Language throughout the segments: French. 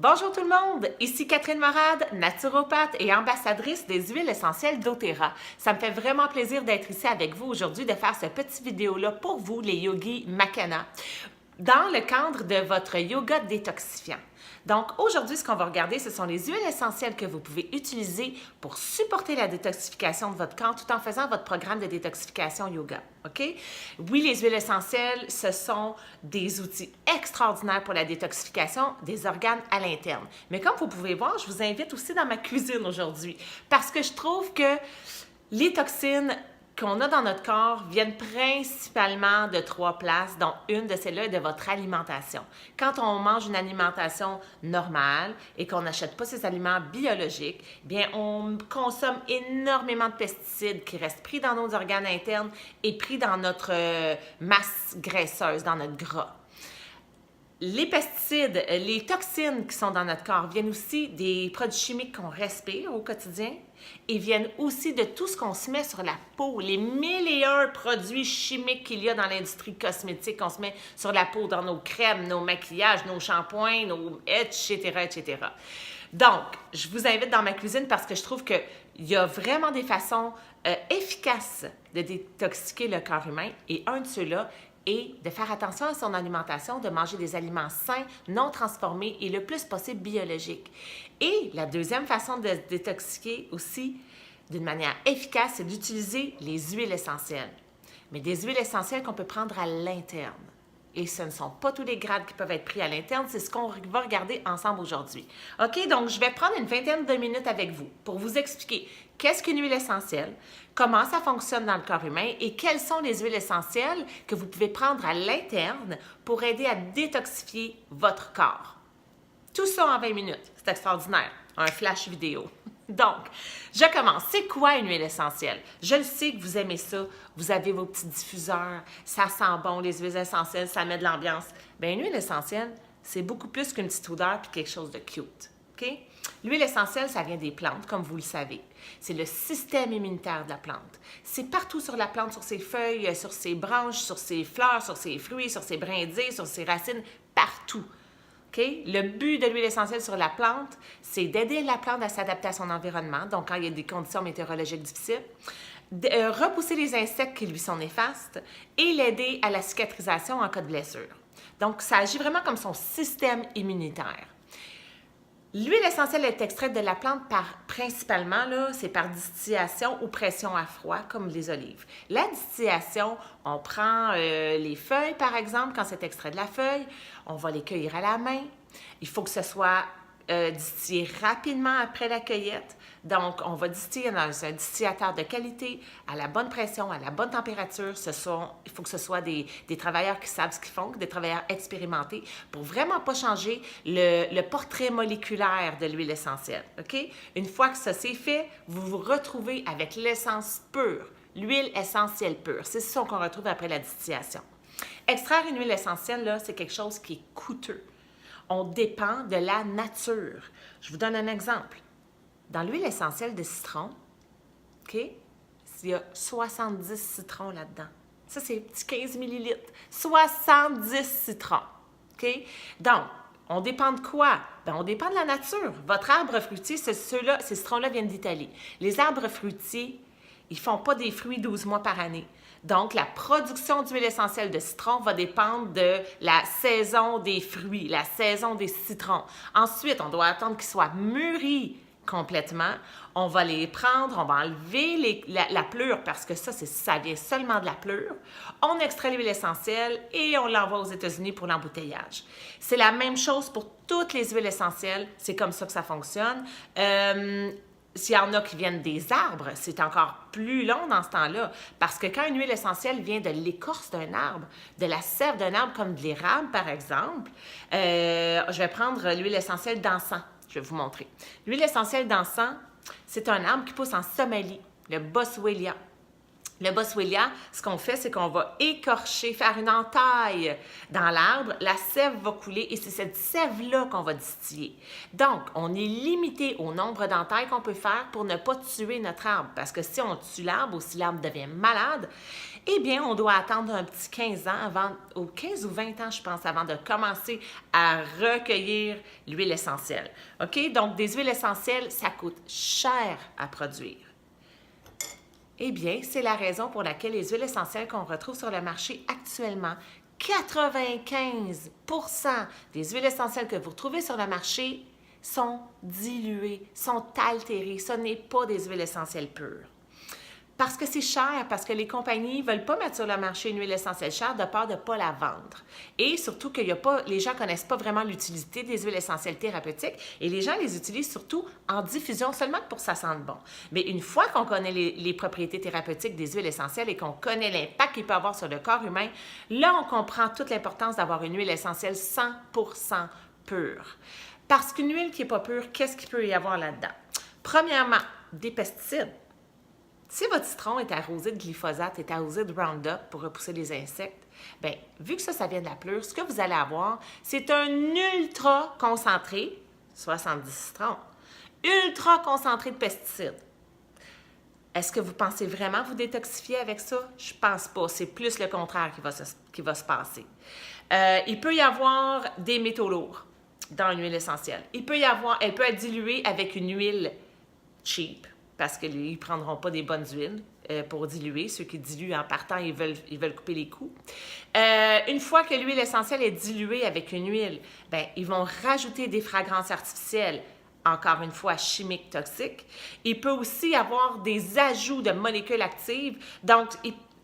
Bonjour tout le monde, ici Catherine Morade, naturopathe et ambassadrice des huiles essentielles d'Otera. Ça me fait vraiment plaisir d'être ici avec vous aujourd'hui, de faire ce petit vidéo-là pour vous, les yogis Makana, dans le cadre de votre yoga détoxifiant. Donc aujourd'hui, ce qu'on va regarder, ce sont les huiles essentielles que vous pouvez utiliser pour supporter la détoxification de votre corps tout en faisant votre programme de détoxification yoga. OK? Oui, les huiles essentielles, ce sont des outils extraordinaires pour la détoxification des organes à l'interne. Mais comme vous pouvez voir, je vous invite aussi dans ma cuisine aujourd'hui parce que je trouve que les toxines qu'on a dans notre corps viennent principalement de 3 places, dont une de celles-là est de votre alimentation. Quand on mange une alimentation normale et qu'on n'achète pas ces aliments biologiques, bien, on consomme énormément de pesticides qui restent pris dans nos organes internes et pris dans notre masse graisseuse, dans notre gras. Les pesticides, les toxines qui sont dans notre corps viennent aussi des produits chimiques qu'on respire au quotidien et viennent aussi de tout ce qu'on se met sur la peau, les 1001 produits chimiques qu'il y a dans l'industrie cosmétique qu'on se met sur la peau, dans nos crèmes, nos maquillages, nos shampoings, etc., etc. Donc, je vous invite dans ma cuisine parce que je trouve qu'il y a vraiment des façons efficaces de détoxiquer le corps humain et un de ceux-là et de faire attention à son alimentation, de manger des aliments sains, non transformés et le plus possible biologiques. Et la deuxième façon de se détoxiquer aussi d'une manière efficace, c'est d'utiliser les huiles essentielles. Mais des huiles essentielles qu'on peut prendre à l'interne. Et ce ne sont pas tous les grades qui peuvent être pris à l'interne, c'est ce qu'on va regarder ensemble aujourd'hui. OK, donc je vais prendre une vingtaine de minutes avec vous pour vous expliquer qu'est-ce qu'une huile essentielle, comment ça fonctionne dans le corps humain et quelles sont les huiles essentielles que vous pouvez prendre à l'interne pour aider à détoxifier votre corps. Tout ça en 20 minutes, c'est extraordinaire, un flash vidéo. Donc, je commence. C'est quoi une huile essentielle? Je le sais que vous aimez ça. Vous avez vos petits diffuseurs. Ça sent bon, les huiles essentielles, ça met de l'ambiance. Bien, une huile essentielle, c'est beaucoup plus qu'une petite odeur puis quelque chose de cute. OK? L'huile essentielle, ça vient des plantes, comme vous le savez. C'est le système immunitaire de la plante. C'est partout sur la plante, sur ses feuilles, sur ses branches, sur ses fleurs, sur ses fruits, sur ses brindilles, sur ses racines, partout. Okay? Le but de l'huile essentielle sur la plante, c'est d'aider la plante à s'adapter à son environnement, donc quand il y a des conditions météorologiques difficiles, repousser les insectes qui lui sont néfastes et l'aider à la cicatrisation en cas de blessure. Donc, ça agit vraiment comme son système immunitaire. L'huile essentielle est extraite de la plante principalement, c'est par distillation ou pression à froid, comme les olives. La distillation, on prend les feuilles, par exemple, quand c'est extrait de la feuille, on va les cueillir à la main. Il faut que ce soit distillé rapidement après la cueillette. Donc, on va distiller dans un distillateur de qualité, à la bonne pression, à la bonne température. Il faut que ce soit des travailleurs qui savent ce qu'ils font, des travailleurs expérimentés, pour vraiment pas changer le portrait moléculaire de l'huile essentielle. OK? Une fois que ça c'est fait, vous vous retrouvez avec l'essence pure, l'huile essentielle pure. C'est ça qu'on retrouve après la distillation. Extraire une huile essentielle, là, c'est quelque chose qui est coûteux. On dépend de la nature. Je vous donne un exemple. Dans l'huile essentielle de citron, OK, il y a 70 citrons là-dedans. Ça, c'est petit 15 ml. 70 citrons. OK? Donc, on dépend de quoi? Bien, on dépend de la nature. Votre arbre fruitier, ces citrons-là viennent d'Italie. Les arbres fruitiers, ils ne font pas des fruits 12 mois par année. Donc, la production d'huile essentielle de citron va dépendre de la saison des fruits, la saison des citrons. Ensuite, on doit attendre qu'ils soient mûris complètement. On va les prendre, on va enlever la pleure parce que ça vient seulement de la pleure. On extrait l'huile essentielle et on l'envoie aux États-Unis pour l'embouteillage. C'est la même chose pour toutes les huiles essentielles. C'est comme ça que ça fonctionne. S'il y en a qui viennent des arbres, c'est encore plus long dans ce temps-là. Parce que quand une huile essentielle vient de l'écorce d'un arbre, de la sève d'un arbre comme de l'érable, par exemple, je vais prendre l'huile essentielle d'encens. Je vais vous montrer. L'huile essentielle d'encens, c'est un arbre qui pousse en Somalie, le Boswellia. Le Boswellia, ce qu'on fait, c'est qu'on va écorcher, faire une entaille dans l'arbre, la sève va couler et c'est cette sève-là qu'on va distiller. Donc, on est limité au nombre d'entailles qu'on peut faire pour ne pas tuer notre arbre. Parce que si on tue l'arbre ou si l'arbre devient malade, Eh bien, on doit attendre un petit 15 ans avant, ou 15 ou 20 ans, je pense, avant de commencer à recueillir l'huile essentielle. OK? Donc, des huiles essentielles, ça coûte cher à produire. Eh bien, c'est la raison pour laquelle les huiles essentielles qu'on retrouve sur le marché actuellement, 95% des huiles essentielles que vous retrouvez sur le marché sont diluées, sont altérées. Ce n'est pas des huiles essentielles pures. Parce que c'est cher, parce que les compagnies ne veulent pas mettre sur le marché une huile essentielle chère de peur de ne pas la vendre. Et surtout que les gens ne connaissent pas vraiment l'utilité des huiles essentielles thérapeutiques et les gens les utilisent surtout en diffusion seulement pour que ça sente bon. Mais une fois qu'on connaît les propriétés thérapeutiques des huiles essentielles et qu'on connaît l'impact qu'il peut avoir sur le corps humain, là, on comprend toute l'importance d'avoir une huile essentielle 100% pure. Parce qu'une huile qui n'est pas pure, qu'est-ce qu'il peut y avoir là-dedans? Premièrement, des pesticides. Si votre citron est arrosé de glyphosate, est arrosé de Roundup pour repousser les insectes, bien, vu que ça vient de la pleure, ce que vous allez avoir, c'est un ultra concentré, 70 citrons, ultra concentré de pesticides. Est-ce que vous pensez vraiment vous détoxifier avec ça? Je pense pas. C'est plus le contraire qui va se passer. Il peut y avoir des métaux lourds dans une huile essentielle. Elle peut être diluée avec une huile cheap, parce qu'ils ne prendront pas des bonnes huiles pour diluer. Ceux qui diluent en partant, ils veulent couper les coûts. Une fois que l'huile essentielle est diluée avec une huile, bien, ils vont rajouter des fragrances artificielles, encore une fois chimiques, toxiques. Il peut aussi y avoir des ajouts de molécules actives. Donc,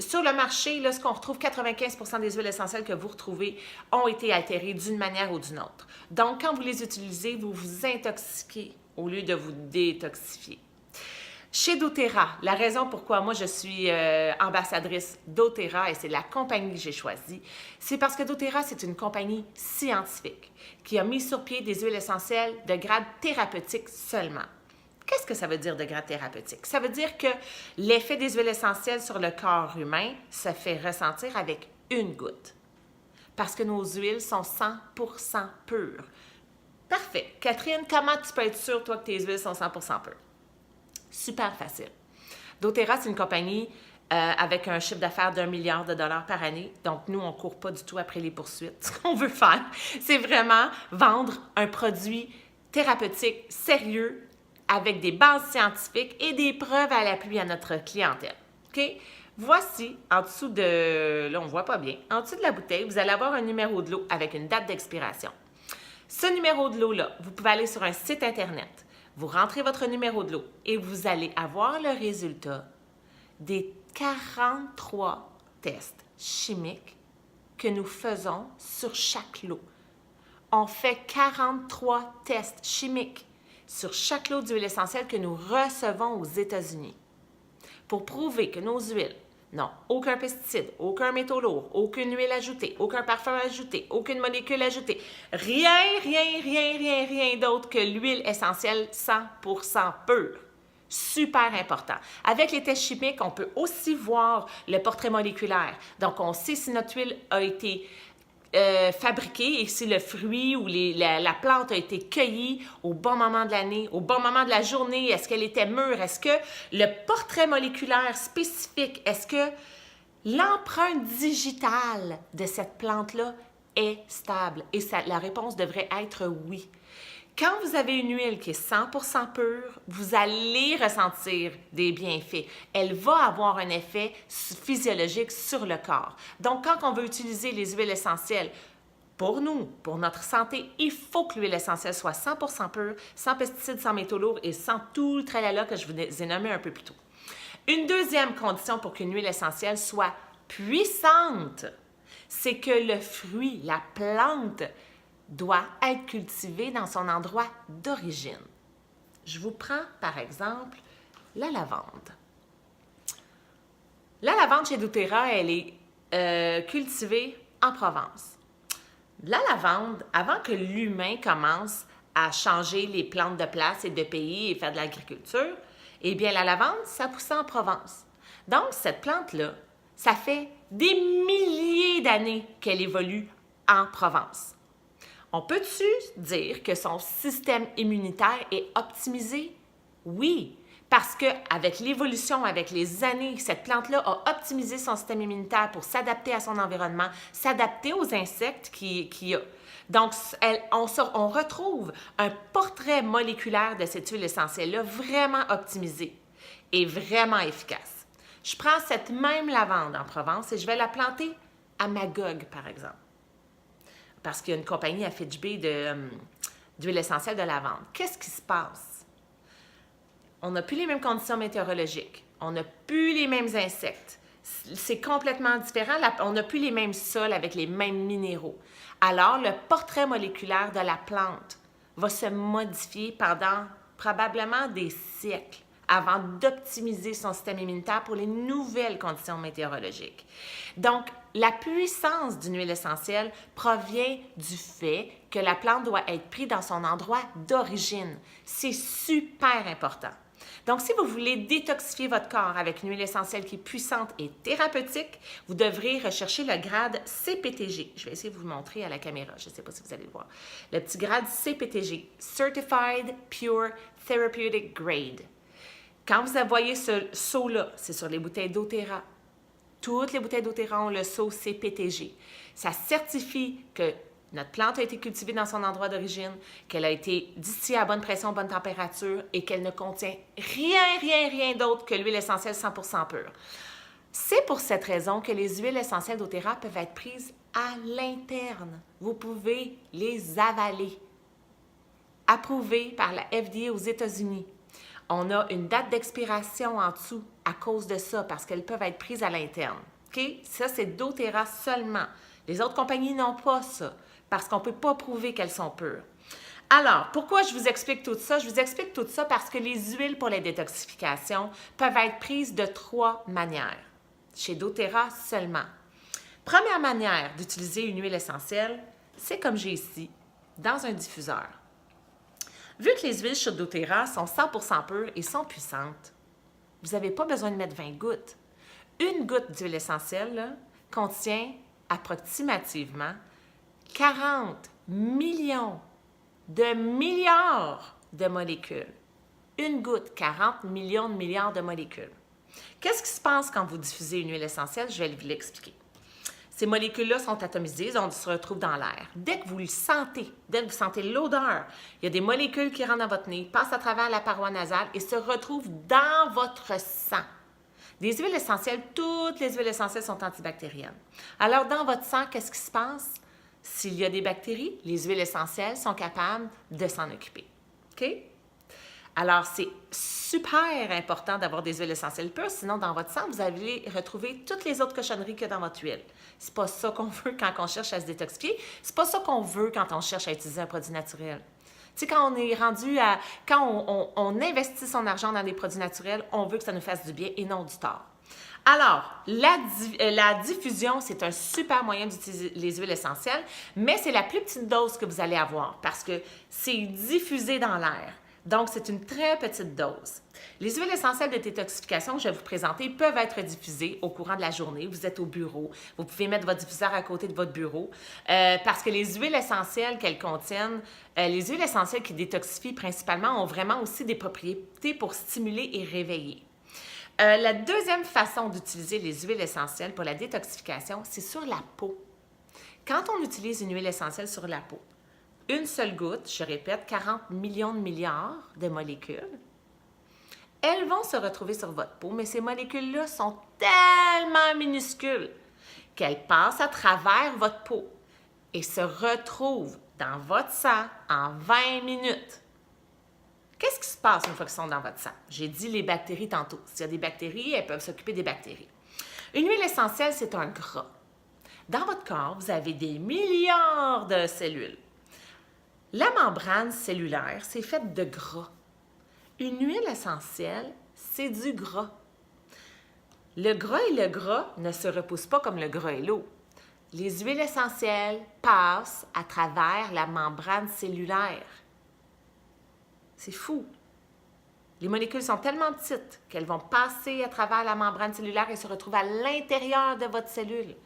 sur le marché, là, ce qu'on retrouve, 95% des huiles essentielles que vous retrouvez ont été altérées d'une manière ou d'une autre. Donc, quand vous les utilisez, vous vous intoxiquez au lieu de vous détoxifier. Chez doTERRA, la raison pourquoi moi je suis ambassadrice doTERRA et c'est la compagnie que j'ai choisie, c'est parce que doTERRA, c'est une compagnie scientifique qui a mis sur pied des huiles essentielles de grade thérapeutique seulement. Qu'est-ce que ça veut dire de grade thérapeutique? Ça veut dire que l'effet des huiles essentielles sur le corps humain se fait ressentir avec une goutte. Parce que nos huiles sont 100% pures. Parfait. Catherine, comment tu peux être sûre, toi, que tes huiles sont 100% pures? Super facile. doTERRA, c'est une compagnie avec un chiffre d'affaires d'1 milliard de dollars par année. Donc, nous, on ne court pas du tout après les poursuites. Ce qu'on veut faire, c'est vraiment vendre un produit thérapeutique sérieux avec des bases scientifiques et des preuves à l'appui à notre clientèle. OK? Voici, en dessous de... Là, on ne voit pas bien. En dessous de la bouteille, vous allez avoir un numéro de lot avec une date d'expiration. Ce numéro de lot-là, vous pouvez aller sur un site Internet. Vous rentrez votre numéro de lot et vous allez avoir le résultat des 43 tests chimiques que nous faisons sur chaque lot. On fait 43 tests chimiques sur chaque lot d'huile essentielle que nous recevons aux États-Unis pour prouver que nos huiles n'ont aucun pesticide, aucun métaux lourd, aucune huile ajoutée, aucun parfum ajouté, aucune molécule ajoutée. Rien d'autre que l'huile essentielle 100% pure. Super important. Avec les tests chimiques, on peut aussi voir le portrait moléculaire. Donc, on sait si notre huile a été fabriquée et si le fruit ou la plante a été cueillie au bon moment de l'année, au bon moment de la journée, est-ce qu'elle était mûre, est-ce que le portrait moléculaire spécifique, est-ce que l'empreinte digitale de cette plante-là est stable? Et la réponse devrait être oui. Quand vous avez une huile qui est 100% pure, vous allez ressentir des bienfaits. Elle va avoir un effet physiologique sur le corps. Donc, quand on veut utiliser les huiles essentielles pour nous, pour notre santé, il faut que l'huile essentielle soit 100% pure, sans pesticides, sans métaux lourds et sans tout le tralala que je vous ai nommé un peu plus tôt. Une deuxième condition pour qu'une huile essentielle soit puissante, c'est que le fruit, la plante, doit être cultivé dans son endroit d'origine. Je vous prends, par exemple, la lavande. La lavande chez doTERRA, elle est cultivée en Provence. La lavande, avant que l'humain commence à changer les plantes de place et de pays et faire de l'agriculture, eh bien, la lavande, ça poussait en Provence. Donc, cette plante-là, ça fait des milliers d'années qu'elle évolue en Provence. On peut-tu dire que son système immunitaire est optimisé? Oui, Parce qu'avec l'évolution, avec les années, cette plante-là a optimisé son système immunitaire pour s'adapter à son environnement, s'adapter aux insectes qu'il y a. Donc, on retrouve un portrait moléculaire de cette huile essentielle-là vraiment optimisé et vraiment efficace. Je prends cette même lavande en Provence et je vais la planter à Magog, par exemple. Parce qu'il y a une compagnie à Fitchby d'huile essentielle de lavande. Qu'est-ce qui se passe? On n'a plus les mêmes conditions météorologiques. On n'a plus les mêmes insectes. C'est complètement différent. On n'a plus les mêmes sols avec les mêmes minéraux. Alors, le portrait moléculaire de la plante va se modifier pendant probablement des siècles avant d'optimiser son système immunitaire pour les nouvelles conditions météorologiques. Donc, la puissance d'une huile essentielle provient du fait que la plante doit être prise dans son endroit d'origine. C'est super important. Donc, si vous voulez détoxifier votre corps avec une huile essentielle qui est puissante et thérapeutique, vous devrez rechercher le grade CPTG. Je vais essayer de vous le montrer à la caméra. Je ne sais pas si vous allez le voir. Le petit grade CPTG, Certified Pure Therapeutic Grade. Quand vous voyez ce sceau-là, c'est sur les bouteilles d'Otera. Toutes les bouteilles d'Otera ont le sceau CPTG. Ça certifie que notre plante a été cultivée dans son endroit d'origine, qu'elle a été distillée à bonne pression, bonne température et qu'elle ne contient rien d'autre que l'huile essentielle 100% pure. C'est pour cette raison que les huiles essentielles d'Otera peuvent être prises à l'interne. Vous pouvez les avaler. Approuvées par la FDA aux États-Unis. On a une date d'expiration en dessous à cause de ça, parce qu'elles peuvent être prises à l'interne. OK? Ça, c'est d'Otera seulement. Les autres compagnies n'ont pas ça, parce qu'on ne peut pas prouver qu'elles sont pures. Alors, pourquoi je vous explique tout ça? Je vous explique tout ça parce que les huiles pour la détoxification peuvent être prises de 3 manières, chez d'Otera seulement. Première manière d'utiliser une huile essentielle, c'est comme j'ai ici, dans un diffuseur. Vu que les huiles chez d'Otera sont 100% pures et sont puissantes, vous n'avez pas besoin de mettre 20 gouttes. Une goutte d'huile essentielle là, contient approximativement 40 millions de milliards de molécules. Une goutte, 40 millions de milliards de molécules. Qu'est-ce qui se passe quand vous diffusez une huile essentielle? Je vais vous l'expliquer. Ces molécules-là sont atomisées, on se retrouve dans l'air. Dès que vous le sentez, dès que vous sentez l'odeur, il y a des molécules qui rentrent dans votre nez, passent à travers la paroi nasale et se retrouvent dans votre sang. Des huiles essentielles, toutes les huiles essentielles sont antibactériennes. Alors, dans votre sang, qu'est-ce qui se passe? S'il y a des bactéries, les huiles essentielles sont capables de s'en occuper. OK? Alors, c'est super important d'avoir des huiles essentielles pures, sinon dans votre sang, vous allez retrouver toutes les autres cochonneries qu'il y a dans votre huile. C'est pas ça qu'on veut quand on cherche à se détoxifier, c'est pas ça qu'on veut quand on cherche à utiliser un produit naturel. Tu sais, quand on est rendu à... Quand on investit son argent dans des produits naturels, on veut que ça nous fasse du bien et non du tort. Alors, la diffusion, c'est un super moyen d'utiliser les huiles essentielles, mais c'est la plus petite dose que vous allez avoir parce que c'est diffusé dans l'air. Donc, c'est une très petite dose. Les huiles essentielles de détoxification que je vais vous présenter peuvent être diffusées au courant de la journée. Vous êtes au bureau, vous pouvez mettre votre diffuseur à côté de votre bureau parce que les huiles essentielles qu'elles contiennent, les huiles essentielles qui détoxifient principalement ont vraiment aussi des propriétés pour stimuler et réveiller. La deuxième façon d'utiliser les huiles essentielles pour la détoxification, c'est sur la peau. Quand on utilise une huile essentielle sur la peau, une seule goutte, je répète, 40 millions de milliards de molécules, elles vont se retrouver sur votre peau, mais ces molécules-là sont tellement minuscules qu'elles passent à travers votre peau et se retrouvent dans votre sang en 20 minutes. Qu'est-ce qui se passe une fois qu'elles sont dans votre sang? J'ai dit les bactéries tantôt. S'il y a des bactéries, elles peuvent s'occuper des bactéries. Une huile essentielle, c'est un gras. Dans votre corps, vous avez des milliards de cellules. La membrane cellulaire, c'est faite de gras. Une huile essentielle, c'est du gras. Le gras et le gras ne se repoussent pas comme le gras et l'eau. Les huiles essentielles passent à travers la membrane cellulaire. C'est fou. Les molécules sont tellement petites qu'elles vont passer à travers la membrane cellulaire et se retrouver à l'intérieur de votre cellule.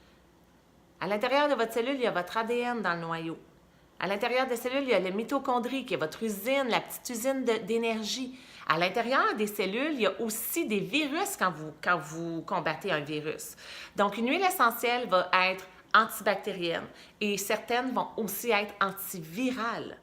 À l'intérieur de votre cellule, il y a votre ADN dans le noyau. À l'intérieur des cellules, il y a les mitochondries, qui est votre usine, la petite usine d'énergie. À l'intérieur des cellules, il y a aussi des virus quand vous combattez un virus. Donc, une huile essentielle va être antibactérienne et certaines vont aussi être antivirales.